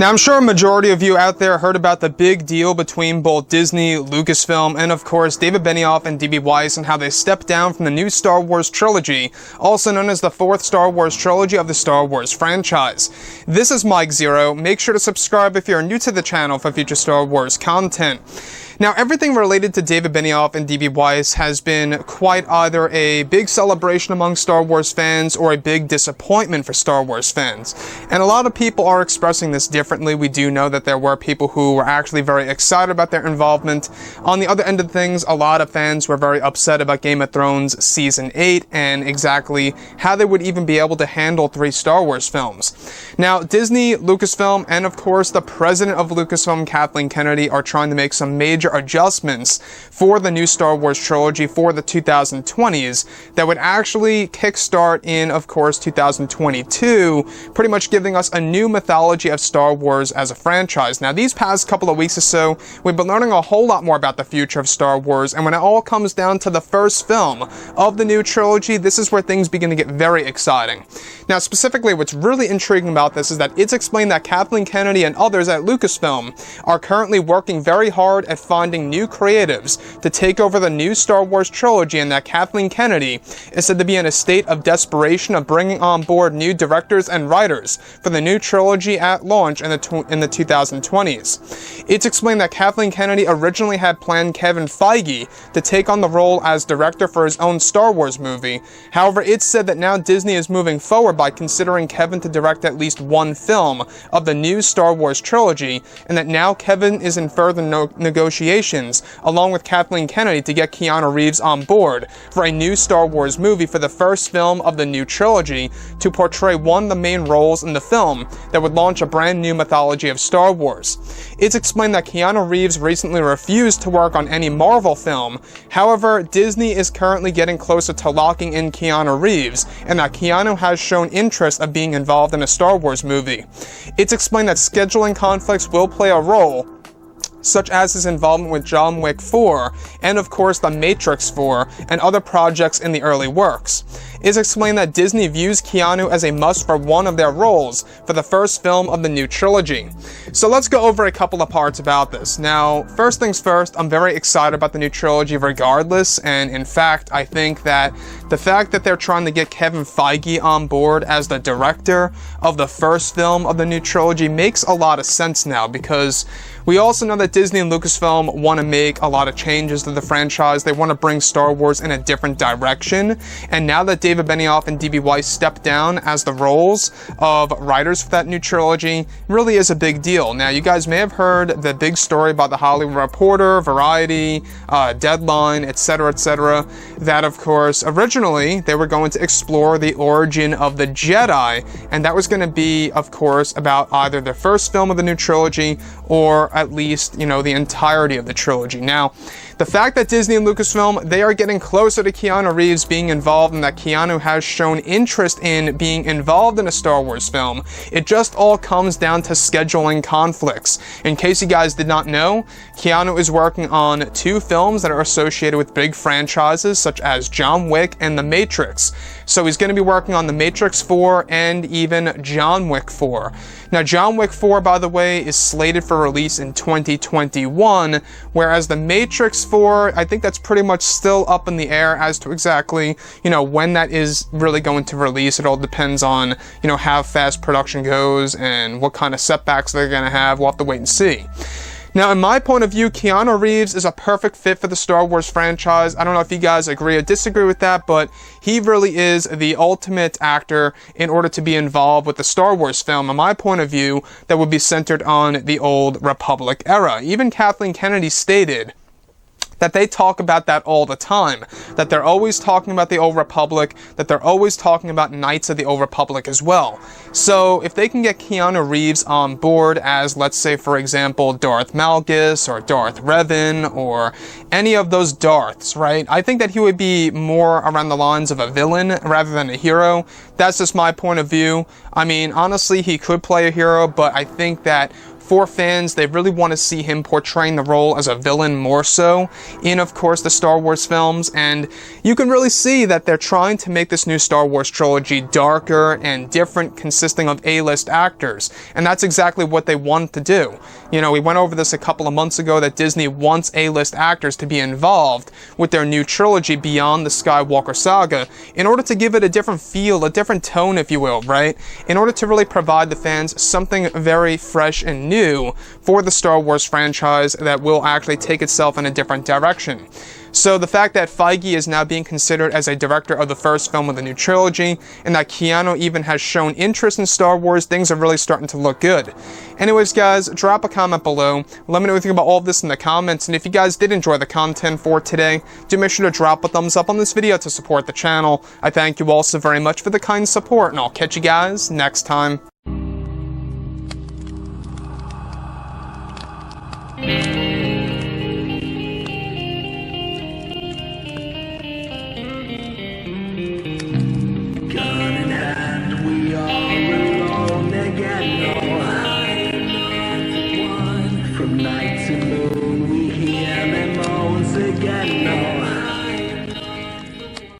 Now, I'm sure a majority of you out there heard about the big deal between both Disney, Lucasfilm, and of course David Benioff and D.B. Weiss, and how they stepped down from the new Star Wars trilogy, also known as the fourth Star Wars trilogy of the Star Wars franchise. This is Mike Zero. Make sure to subscribe if you're new to the channel for future Star Wars content. Now, everything related to David Benioff and D.B. Weiss has been quite either a big celebration among Star Wars fans or a big disappointment for Star Wars fans. And a lot of people are expressing this differently. We do know that there were people who were actually very excited about their involvement. On the other end of things, a lot of fans were very upset about Game of Thrones Season 8 and exactly how they would even be able to handle 3 Star Wars films. Now, Disney, Lucasfilm, and of course the president of Lucasfilm, Kathleen Kennedy, are trying to make some major adjustments for the new Star Wars trilogy for the 2020s that would actually kickstart in, of course, 2022, pretty much giving us a new mythology of Star Wars as a franchise. Now, these past couple of weeks or so, we've been learning a whole lot more about the future of Star Wars, and when it all comes down to the first film of the new trilogy, this is where things begin to get very exciting. Now, specifically, what's really intriguing about this is that it's explained that Kathleen Kennedy and others at Lucasfilm are currently working very hard at finding new creatives to take over the new Star Wars trilogy, and that Kathleen Kennedy is said to be in a state of desperation of bringing on board new directors and writers for the new trilogy at launch in the 2020s. It's explained that Kathleen Kennedy originally had planned Kevin Feige to take on the role as director for his own Star Wars movie. However, it's said that now Disney is moving forward by considering Kevin to direct at least one film of the new Star Wars trilogy, and that now Kevin is in further negotiations along with Kathleen Kennedy to get Keanu Reeves on board for a new Star Wars movie for the first film of the new trilogy to portray one of the main roles in the film that would launch a brand new mythology of Star Wars. It's explained that Keanu Reeves recently refused to work on any Marvel film. However, Disney is currently getting closer to locking in Keanu Reeves, and that Keanu has shown interest of being involved in a Star Wars movie. It's explained that scheduling conflicts will play a role, such as his involvement with John Wick 4, and of course The Matrix 4, and other projects in the early works. It's explained that Disney views Keanu as a must for one of their roles for the first film of the new trilogy. So let's go over a couple of parts about this. Now, first things first, I'm very excited about the new trilogy regardless, and in fact, I think that the fact that they're trying to get Kevin Feige on board as the director of the first film of the new trilogy makes a lot of sense now, because we also know that Disney and Lucasfilm want to make a lot of changes to the franchise. They want to bring Star Wars in a different direction. And now that David Benioff and D.B. Weiss stepped down as the roles of writers for that new trilogy, really is a big deal. Now, you guys may have heard the big story about the Hollywood Reporter, Variety, Deadline, etc., that, of course, originally they were going to explore the origin of the Jedi, and that was going to be, of course, about either the first film of the new trilogy or at least, the entirety of the trilogy. Now, the fact that Disney and Lucasfilm, they are getting closer to Keanu Reeves being involved, and that Keanu has shown interest in being involved in a Star Wars film, it just all comes down to scheduling conflicts. In case you guys did not know, Keanu is working on 2 films that are associated with big franchises such as John Wick and The Matrix. So he's going to be working on The Matrix 4 and even John Wick 4. Now, John Wick 4, by the way, is slated for release in 2021, whereas The Matrix 4, I think that's pretty much still up in the air as to exactly, when that is really going to release. It all depends on, how fast production goes and what kind of setbacks they're going to have. We'll have to wait and see. Now, in my point of view, Keanu Reeves is a perfect fit for the Star Wars franchise. I don't know if you guys agree or disagree with that, but he really is the ultimate actor in order to be involved with the Star Wars film, in my point of view, that would be centered on the Old Republic era. Even Kathleen Kennedy stated that they talk about that all the time, that they're always talking about the Old Republic, that they're always talking about Knights of the Old Republic as well. So if they can get Keanu Reeves on board as, let's say, for example, Darth Malgus or Darth Revan or any of those Darths, right? I think that he would be more around the lines of a villain rather than a hero. That's just my point of view. I mean, honestly, he could play a hero, but I think that for fans, they really want to see him portraying the role as a villain more so in, of course, the Star Wars films, and you can really see that they're trying to make this new Star Wars trilogy darker and different, consisting of A-list actors, and that's exactly what they want to do. You know, we went over this a couple of months ago that Disney wants A-list actors to be involved with their new trilogy beyond the Skywalker saga in order to give it a different feel, a different tone, if you will, right? In order to really provide the fans something very fresh and new for the Star Wars franchise that will actually take itself in a different direction. So the fact that Feige is now being considered as a director of the first film of the new trilogy, and that Keanu even has shown interest in Star Wars, things are really starting to look good. Anyways, guys, drop a comment below. Let me know what you think about all of this in the comments, and if you guys did enjoy the content for today, do make sure to drop a thumbs up on this video to support the channel. I thank you all so very much for the kind support, and I'll catch you guys next time.